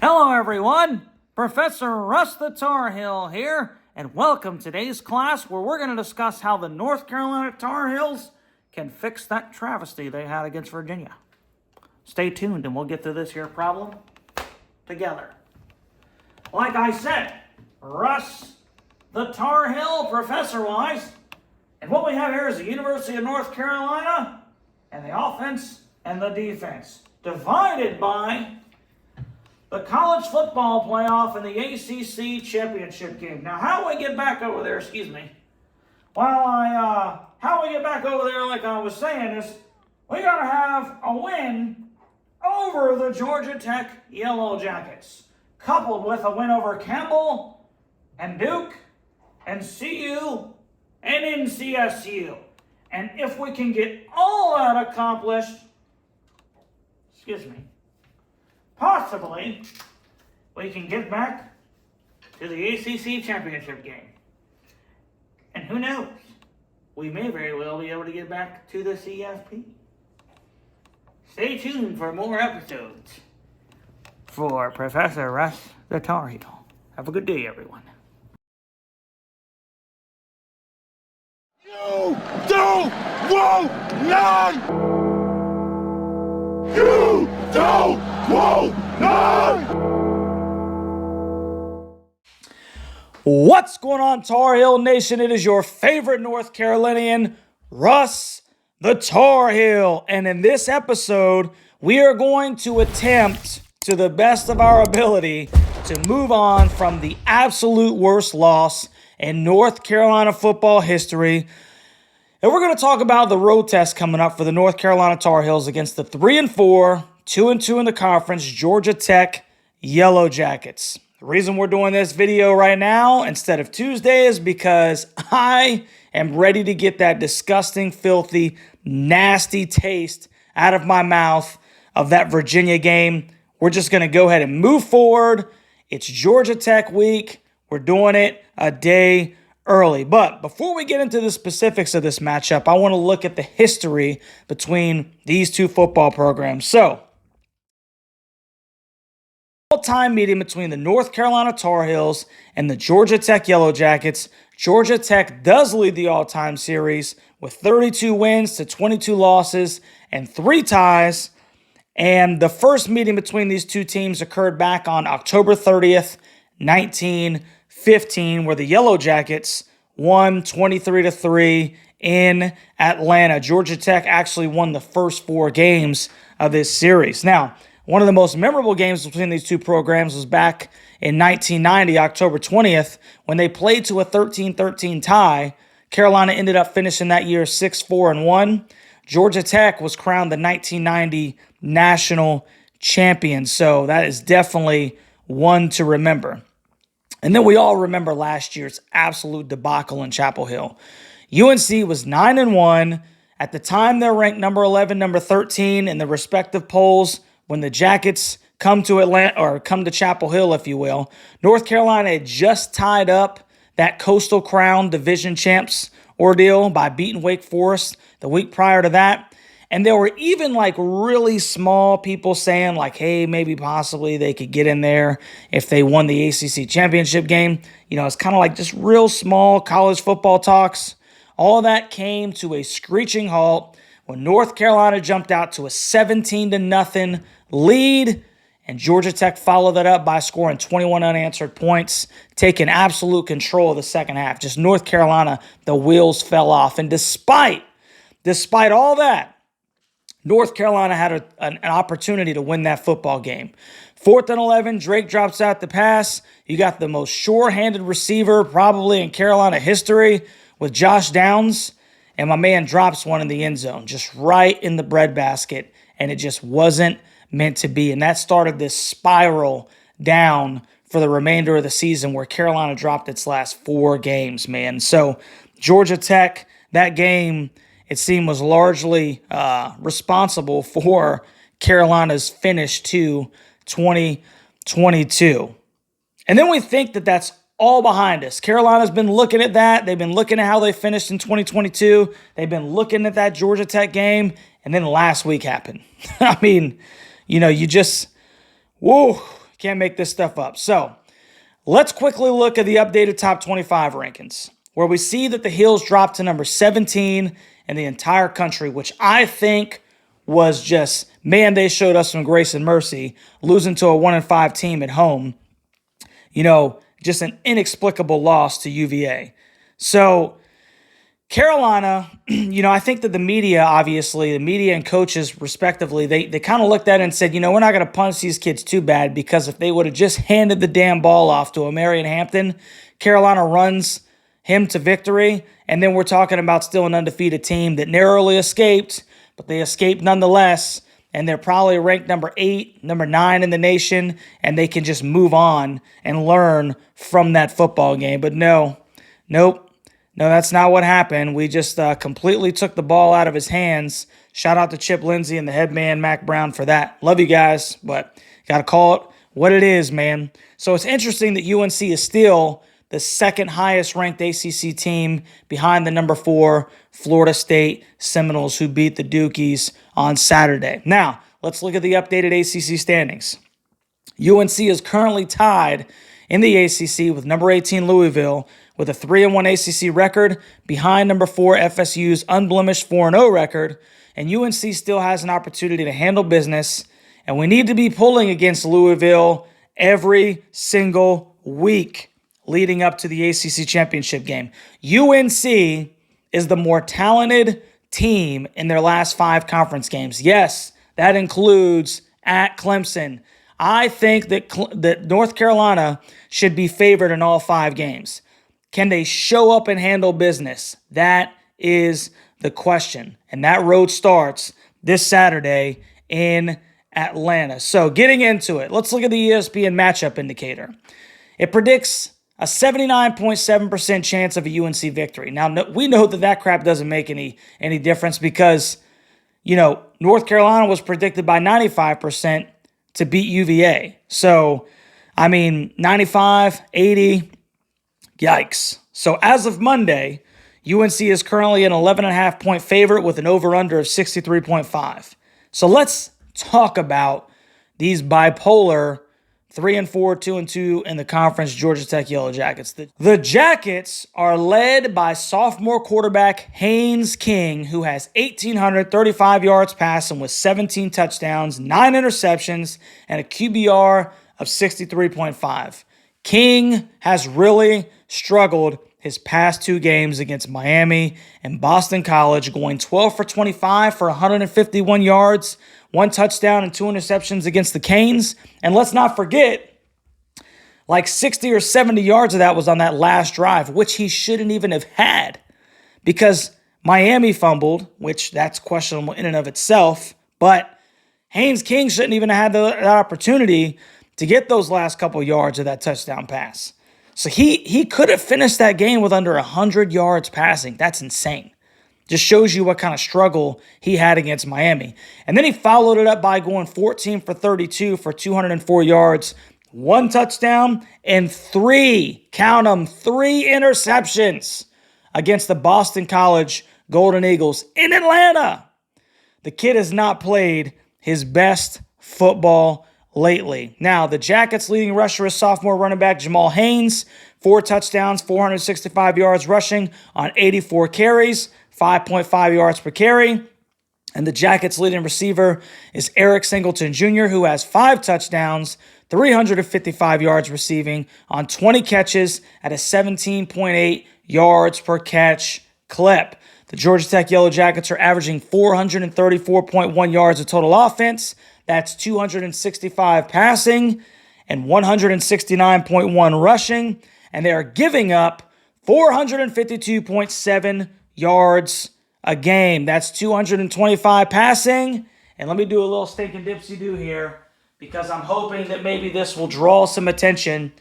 Hello everyone, Professor Russ the Tar Heel here, and welcome to today's class where we're going to discuss how the North Carolina Tar Heels can fix that travesty they had against Virginia. Stay tuned and we'll get through this here problem together. Like I said, Russ the Tar Heel, professor-wise, and what we have here is the University of North Carolina and the offense and the defense, divided by the college football playoff and the ACC championship game. Now, how we get back over there, how we get back over there, like I was saying, is we got to have a win over the Georgia Tech Yellow Jackets, coupled with a win over Campbell and Duke and CU and NCSU. And if we can get all that accomplished, possibly, we can get back to the ACC championship game. And who knows? We may very well be able to get back to the CFP. Stay tuned for more episodes. For Professor Russ the Tar Heel. Have a good day, everyone. You don't want none! You don't want none! What's going on, Tar Heel Nation? It is your favorite North Carolinian, Russ the Tar Heel. And in this episode, we are going to attempt, to the best of our ability, to move on from the absolute worst loss in North Carolina football history. And we're going to talk about the road test coming up for the North Carolina Tar Heels against the 3-4, 2-2 in the conference, Georgia Tech Yellow Jackets. The reason we're doing this video right now instead of Tuesday is because I am ready to get that disgusting, filthy, nasty taste out of my mouth of that Virginia game. We're just going to go ahead and move forward. It's Georgia Tech week. We're doing it a day early. But before we get into the specifics of this matchup, I want to look at the history between these two football programs. So, all-time meeting between the North Carolina Tar Heels and the Georgia Tech Yellow Jackets. Georgia Tech does lead the all-time series with 32 wins to 22 losses and 3 ties. And the first meeting between these two teams occurred back on October 30th, 1915, where the Yellow Jackets won 23-3 in Atlanta. Georgia Tech actually won the first 4 games of this series. Now, one of the most memorable games between these two programs was back in 1990, October 20th, when they played to a 13-13 tie. Carolina ended up finishing that year 6-4-1. Georgia Tech was crowned the 1990 national champion, so that is definitely one to remember. And then we all remember last year's absolute debacle in Chapel Hill. UNC was 9-1. At the time, they're ranked number 11, number 13 in the respective polls. When the Jackets come to Atlanta, or come to Chapel Hill, if you will, North Carolina had just tied up that Coastal Crown Division champs ordeal by beating Wake Forest the week prior to that. And there were even really small people saying hey, maybe possibly they could get in there if they won the ACC championship game. It's kind of just real small college football talks. All that came to a screeching halt when North Carolina jumped out to a 17-0 lead, and Georgia Tech followed that up by scoring 21 unanswered points, taking absolute control of the second half. Just North Carolina, the wheels fell off. And despite all that, North Carolina had an opportunity to win that football game. 4th and 11, Drake drops out the pass. You got the most sure-handed receiver probably in Carolina history with Josh Downs. And my man drops one in the end zone, just right in the breadbasket, and it just wasn't meant to be. And that started this spiral down for the remainder of the season where Carolina dropped its last 4 games, man. So Georgia Tech, that game, it seemed, was largely responsible for Carolina's finish to 2022. And then we think that that's all behind us. Carolina's been looking at that. They've been looking at how they finished in 2022. They've been looking at that Georgia Tech game. And then last week happened. I mean, you just, whoa, Can't make this stuff up. So let's quickly look at the updated top 25 rankings, where we see that the Heels dropped to number 17 in the entire country, which I think was just, man, they showed us some grace and mercy, losing to a 1-5 team at home. Just an inexplicable loss to UVA. So Carolina, I think that the media and coaches respectively, they kind of looked at it and said, we're not going to punish these kids too bad, because if they would have just handed the damn ball off to a Marion Hampton, Carolina runs him to victory, and then we're talking about still an undefeated team that narrowly escaped, but they escaped nonetheless, and they're probably ranked number 8, number 9 in the nation, and they can just move on and learn from that football game. But nope. No, that's not what happened. We just completely took the ball out of his hands. Shout out to Chip Lindsey and the head man, Mac Brown, for that. Love you guys, but got to call it what it is, man. So it's interesting that UNC is still the second highest ranked ACC team behind the number 4 Florida State Seminoles, who beat the Dukies on Saturday. Now, let's look at the updated ACC standings. UNC is currently tied in the ACC with number 18 Louisville, with a 3-1 ACC record, behind number 4 FSU's unblemished 4-0 record, and UNC still has an opportunity to handle business, and we need to be pulling against Louisville every single week leading up to the ACC championship game. UNC is the more talented team in their last 5 conference games. Yes, that includes at Clemson. I think that North Carolina should be favored in all 5 games. Can they show up and handle business? That is the question. And that road starts this Saturday in Atlanta. So getting into it, let's look at the ESPN matchup indicator. It predicts a 79.7% chance of a UNC victory. Now, we know that crap doesn't make any difference because, North Carolina was predicted by 95% to beat UVA. So, 95, 80, yikes. So as of Monday, UNC is currently an 11.5 point favorite with an over-under of 63.5. So let's talk about these bipolar 3-4, 2-2 in the conference Georgia Tech Yellow Jackets. The Jackets are led by sophomore quarterback Haynes King, who has 1,835 yards passing with 17 touchdowns, 9 interceptions, and a QBR of 63.5. King has really struggled his past 2 games against Miami and Boston College, going 12 for 25 for 151 yards, 1 touchdown and 2 interceptions against the Canes. And let's not forget, like 60 or 70 yards of that was on that last drive, which he shouldn't even have had because Miami fumbled, which that's questionable in and of itself. But Haynes King shouldn't even have had that opportunity to get those last couple yards of that touchdown pass. So he could have finished that game with under 100 yards passing. That's insane. Just shows you what kind of struggle he had against Miami. And then he followed it up by going 14 for 32 for 204 yards, 1 touchdown, and 3 interceptions against the Boston College Golden Eagles in Atlanta. The kid has not played his best football lately. Now, the Jackets' leading rusher is sophomore running back Jamal Haynes, 4 touchdowns, 465 yards rushing on 84 carries, 5.5 yards per carry. And the Jackets' leading receiver is Eric Singleton Jr., who has 5 touchdowns, 355 yards receiving on 20 catches at a 17.8 yards per catch clip. The Georgia Tech Yellow Jackets are averaging 434.1 yards of total offense. That's 265 passing and 169.1 rushing. And they are giving up 452.7 yards a game. That's 225 passing. And let me do a little stinking dipsy-do here because I'm hoping that maybe this will draw some attention.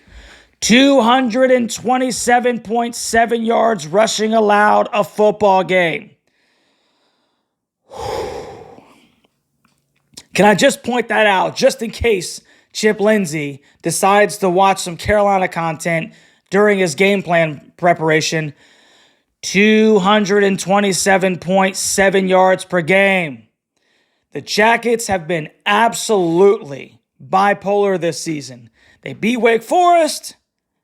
227.7 yards rushing allowed a football game. Can I just point that out just in case Chip Lindsey decides to watch some Carolina content during his game plan preparation? 227.7 yards per game. The Jackets have been absolutely bipolar this season. They beat Wake Forest,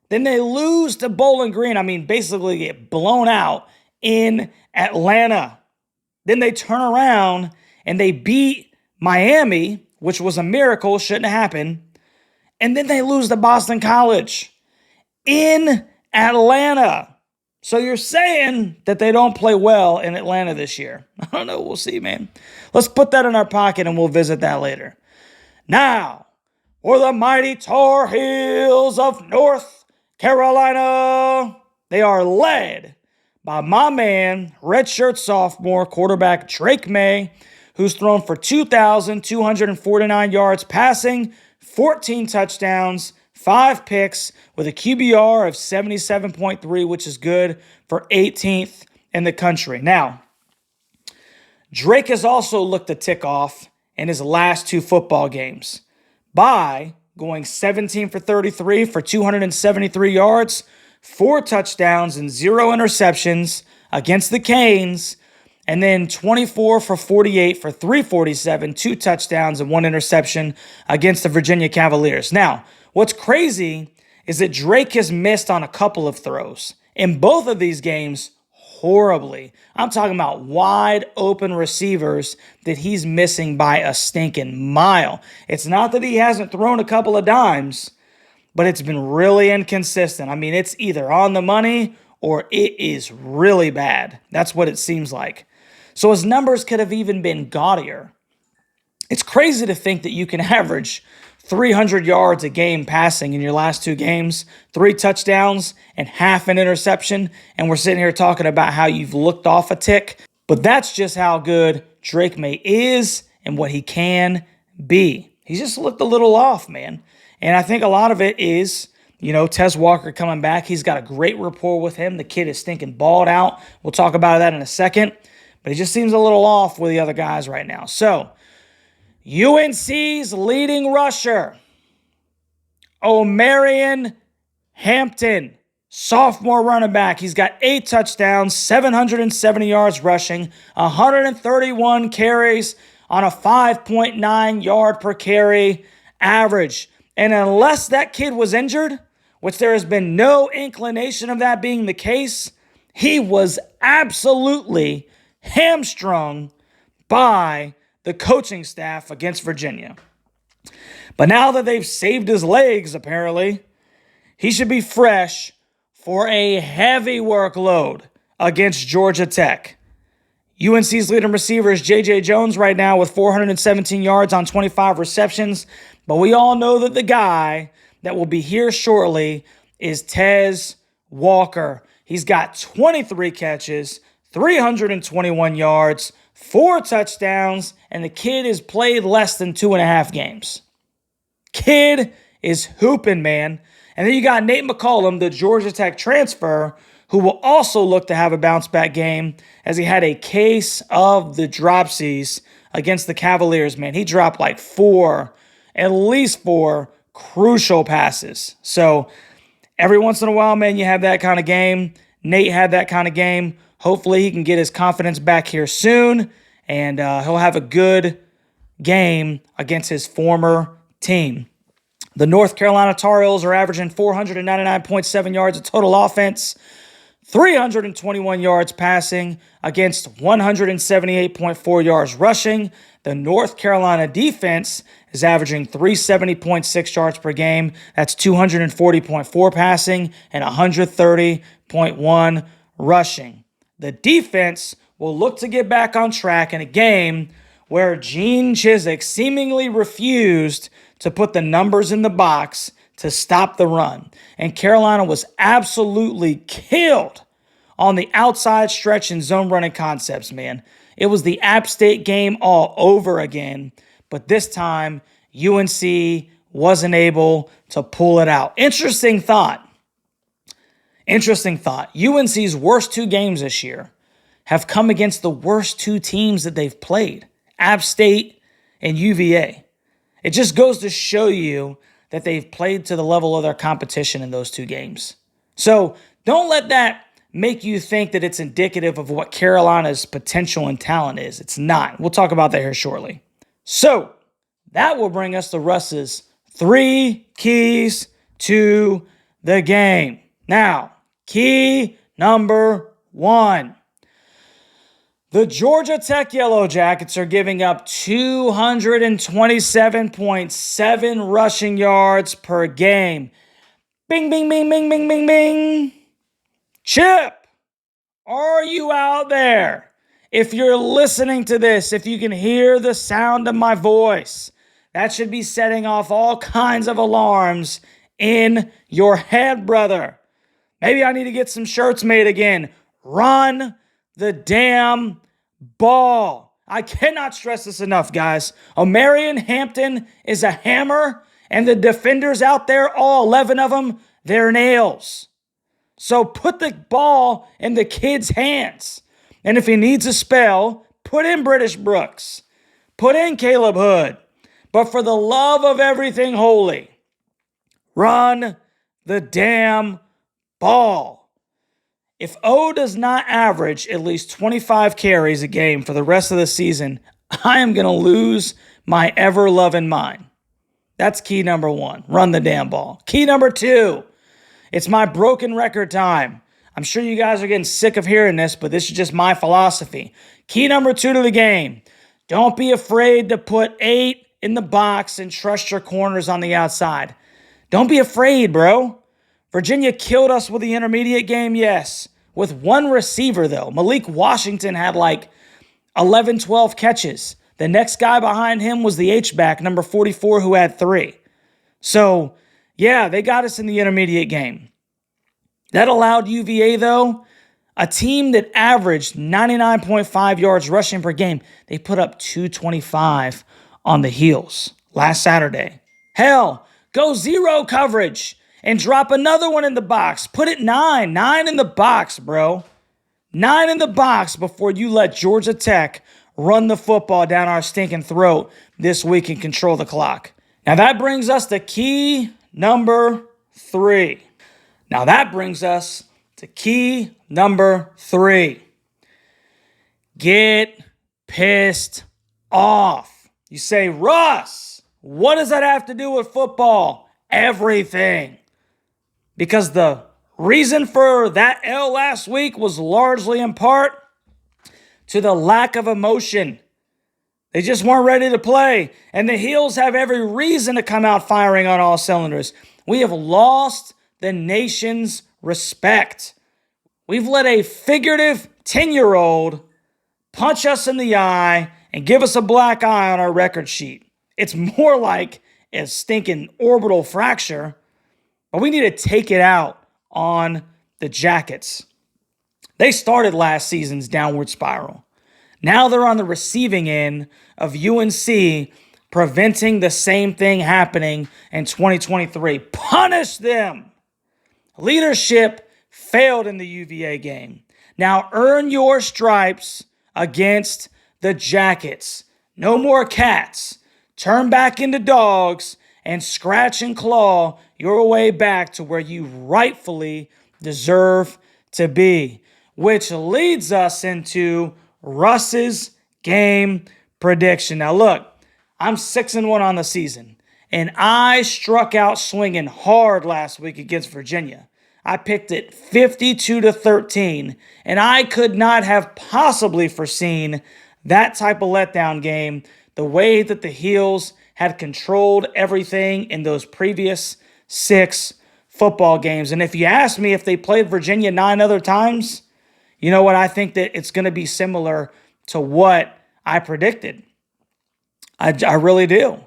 then they lose to Bowling Green. I mean, basically get blown out in Atlanta. Then they turn around and they beat Miami, which was a miracle, shouldn't have happened. And then they lose to Boston College in Atlanta. So you're saying that they don't play well in Atlanta this year. I don't know. We'll see, man. Let's put that in our pocket and we'll visit that later. Now, for the mighty Tar Heels of North Carolina, they are led by my man, redshirt sophomore quarterback Drake May, who's thrown for 2,249 yards passing, 14 touchdowns, 5 picks, with a QBR of 77.3, which is good for 18th in the country. Now, Drake has also looked a tick off in his last 2 football games by going 17 for 33 for 273 yards, 4 touchdowns and 0 interceptions against the Canes, and then 24 for 48 for 347, 2 touchdowns and 1 interception against the Virginia Cavaliers. Now, what's crazy is that Drake has missed on a couple of throws. In both of these games, horribly. I'm talking about wide open receivers that he's missing by a stinking mile. It's not that he hasn't thrown a couple of dimes, but it's been really inconsistent. I mean, it's either on the money or it is really bad. That's what it seems like. So his numbers could have even been gaudier. It's crazy to think that you can average 300 yards a game passing in your last 2 games, 3 touchdowns, and half an interception, and we're sitting here talking about how you've looked off a tick. But that's just how good Drake May is and what he can be. He's just looked a little off, man. And I think a lot of it is, Tez Walker coming back. He's got a great rapport with him. The kid is stinking balled out. We'll talk about that in a second. But he just seems a little off with the other guys right now. So, UNC's leading rusher, O'Marion Hampton, sophomore running back. He's got 8 touchdowns, 770 yards rushing, 131 carries on a 5.9 yard per carry average. And unless that kid was injured, which there has been no inclination of that being the case, he was absolutely hamstrung by the coaching staff against Virginia. But now that they've saved his legs, apparently, he should be fresh for a heavy workload against Georgia Tech. UNC's leading receiver is J.J. Jones right now with 417 yards on 25 receptions. But we all know that the guy that will be here shortly is Tez Walker. He's got 23 catches, 321 yards, 4 touchdowns, and the kid has played less than 2.5 games. Kid is hooping, man. And then you got Nate McCollum, the Georgia Tech transfer, who will also look to have a bounce-back game as he had a case of the dropsies against the Cavaliers, man. He dropped like at least four crucial passes. So every once in a while, man, you have that kind of game. Nate had that kind of game. Hopefully he can get his confidence back here soon, and he'll have a good game against his former team. The North Carolina Tar Heels are averaging 499.7 yards of total offense, 321 yards passing against 178.4 yards rushing. The North Carolina defense is averaging 370.6 yards per game. That's 240.4 passing and 130.1 rushing. The defense will look to get back on track in a game where Gene Chizik seemingly refused to put the numbers in the box to stop the run. And Carolina was absolutely killed on the outside stretch and zone running concepts, man. It was the App State game all over again, but this time UNC wasn't able to pull it out. Interesting thought. UNC's worst 2 games this year have come against the worst 2 teams that they've played, App State and UVA. It just goes to show you that they've played to the level of their competition in those 2 games. So don't let that make you think that it's indicative of what Carolina's potential and talent is. It's not. We'll talk about that here shortly. So That will bring us to Russ's 3 keys to the game. Now, key number 1. The Georgia Tech Yellow Jackets are giving up 227.7 rushing yards per game. Bing, bing, bing, bing, bing, bing, bing. Chip, are you out there? If you're listening to this, if you can hear the sound of my voice, that should be setting off all kinds of alarms in your head, brother. Maybe I need to get some shirts made again. Run the damn ball. I cannot stress this enough, guys. O'Marion Hampton is a hammer, and the defenders out there, all 11 of them, they're nails. So put the ball in the kid's hands. And if he needs a spell, put in British Brooks. Put in Caleb Hood. But for the love of everything holy, run the damn ball. If O does not average at least 25 carries a game for the rest of the season, I am going to lose my ever-loving mind. That's key number 1. Run the damn ball. Key number 2. It's my broken record time. I'm sure you guys are getting sick of hearing this, but this is just my philosophy. Key number 2 to the game. Don't be afraid to put 8 in the box and trust your corners on the outside. Don't be afraid, bro. Virginia killed us with the intermediate game, yes. With one receiver, though. Malik Washington had like 11, 12 catches. The next guy behind him was the H-back, number 44, who had 3. So, yeah, they got us in the intermediate game. That allowed UVA, though, a team that averaged 99.5 yards rushing per game, they put up 225 on the heels last Saturday. Hell, go zero coverage and drop another one in the box. Put it 9. 9 in the box, bro. 9 in the box before you let Georgia Tech run the football down our stinking throat this week and control the clock. Now that brings us to key number 3. Now that brings us to key number 3. Get pissed off. You say, Russ, what does that have to do with football? Everything. Because the reason for that L last week was largely in part to the lack of emotion. They just weren't ready to play. And the Heels have every reason to come out firing on all cylinders. We have lost the nation's respect. We've let a figurative 10-year-old punch us in the eye and give us a black eye on our record sheet. It's more like a stinking orbital fracture, but we need to take it out on the Jackets. They started last season's downward spiral. Now they're on the receiving end of UNC preventing the same thing happening in 2023. Punish them! Leadership failed in the UVA game. Now earn your stripes against the Jackets. No more cats. Turn back into dogs and scratch and claw your way back to where you rightfully deserve to be. Which leads us into Russ's game prediction. Now look, I'm 6-1 on the season, and I struck out swinging hard last week against Virginia. I picked it 52-13, and I could not have possibly foreseen that type of letdown game, the way that the Heels had controlled everything in those previous 6 football games. And if you ask me if they played Virginia 9 other times, you know what? I think that it's going to be similar to what I predicted. I really do.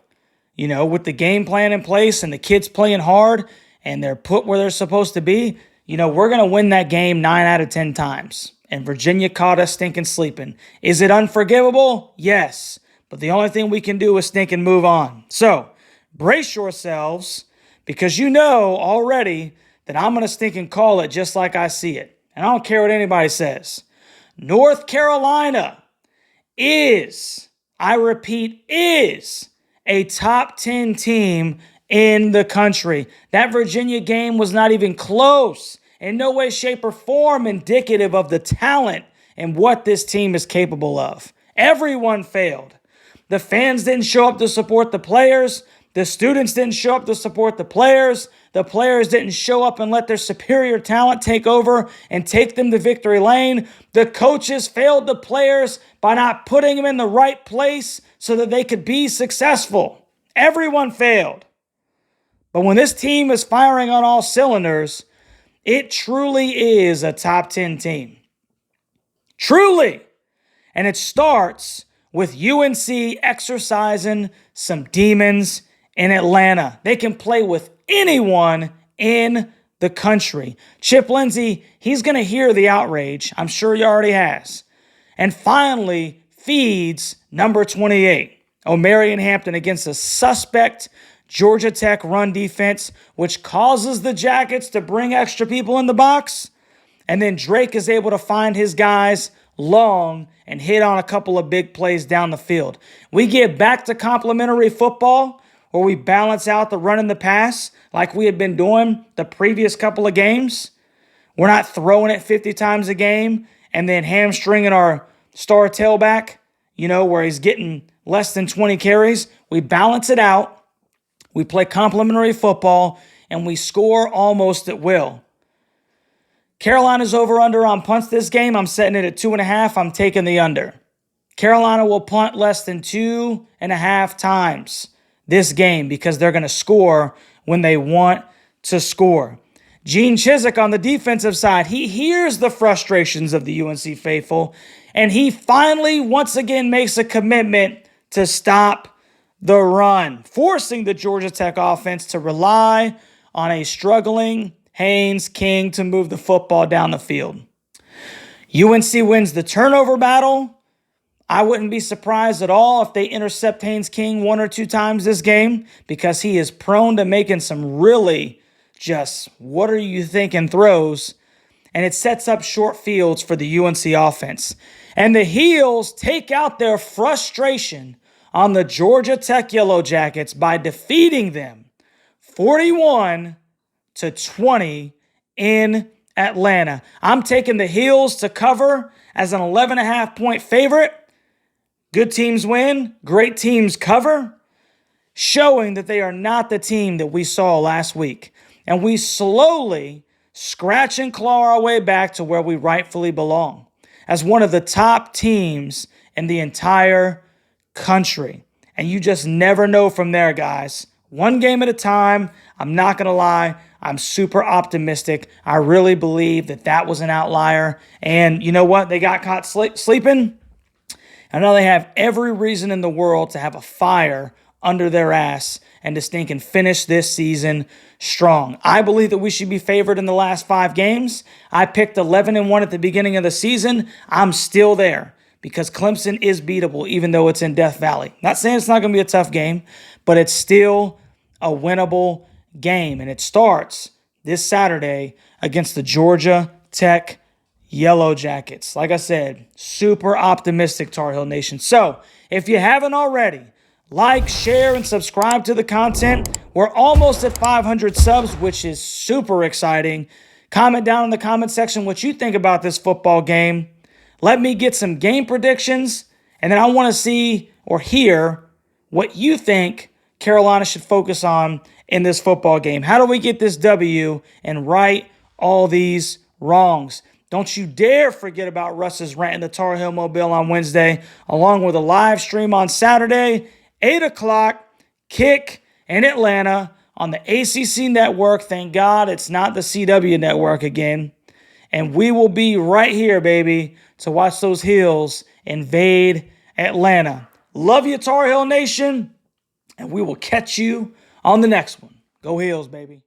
You know, with the game plan in place and the kids playing hard and they're put where they're supposed to be, you know, we're going to win that game 9 out of 10 times. And Virginia caught us stinking sleeping. Is it unforgivable? Yes. But the only thing we can do is stink and move on. So, brace yourselves, because you know already that I'm going to stink and call it just like I see it. And I don't care what anybody says. North Carolina is, I repeat, is a top 10 team in the country. That Virginia game was not even close. In no way, shape, or form indicative of the talent and what this team is capable of. Everyone failed. The fans didn't show up to support the players. The students didn't show up to support the players. The players didn't show up and let their superior talent take over and take them to victory lane. The coaches failed the players by not putting them in the right place so that they could be successful. Everyone failed. But when this team is firing on all cylinders, it truly is a top 10 team. Truly. And it starts with UNC exercising some demons in Atlanta. They can play with anyone in the country. Chip Lindsey, he's going to hear the outrage. I'm sure he already has. And finally feeds number 28, Omarion Hampton, against a suspect Georgia Tech run defense, which causes the Jackets to bring extra people in the box. And then Drake is able to find his guys long and hit on a couple of big plays down the field. We get back to complementary football where we balance out the run and the pass like we had been doing the previous couple of games. We're not throwing it 50 times a game and then hamstringing our star tailback, where he's getting less than 20 carries. We balance it out. We play complementary football, and we score almost at will. Carolina's over-under on punts this game. I'm setting it at 2.5. I'm taking the under. Carolina will punt less than 2.5 times this game because they're going to score when they want to score. Gene Chizik on the defensive side, he hears the frustrations of the UNC faithful, and he finally once again makes a commitment to stop the run, forcing the Georgia Tech offense to rely on a struggling Haynes King to move the football down the field. UNC wins the turnover battle. I wouldn't be surprised at all if they intercept Haynes King 1 or 2 times this game because he is prone to making some really just what are you thinking throws, and it sets up short fields for the UNC offense. And the Heels take out their frustration on the Georgia Tech Yellow Jackets by defeating them 41-20 in Atlanta. I'm taking the Heels to cover as an 11.5 point favorite. Good teams win, great teams cover, showing that they are not the team that we saw last week. And we slowly scratch and claw our way back to where we rightfully belong as one of the top teams in the entire country. And you just never know from there, guys. One game at a time. I'm not going to lie. I'm super optimistic. I really believe that was an outlier. And you know what? They got caught sleeping. I know they have every reason in the world to have a fire under their ass and to stink and finish this season strong. I believe that we should be favored in the last 5 games. I picked 11-1 at the beginning of the season. I'm still there because Clemson is beatable even though it's in Death Valley. Not saying it's not going to be a tough game, but it's still a winnable game. And it starts this Saturday against the Georgia Tech Yellow Jackets. Like I said, super optimistic, Tar Heel Nation. So if you haven't already, like, share, and subscribe to the content. We're almost at 500 subs, which is super exciting. Comment down in the comment section what you think about this football game. Let me get some game predictions, and then I want to see or hear what you think Carolina should focus on in this football game. How do we get this W and right all these wrongs? Don't you dare forget about Russ's rant in the Tar Heel Mobile on Wednesday, along with a live stream on Saturday, 8 o'clock, kick in Atlanta on the ACC network. Thank God it's not the CW network again. And we will be right here, baby, to watch those Heels invade Atlanta. Love you, Tar Heel Nation, and we will catch you on the next one. Go Heels, baby.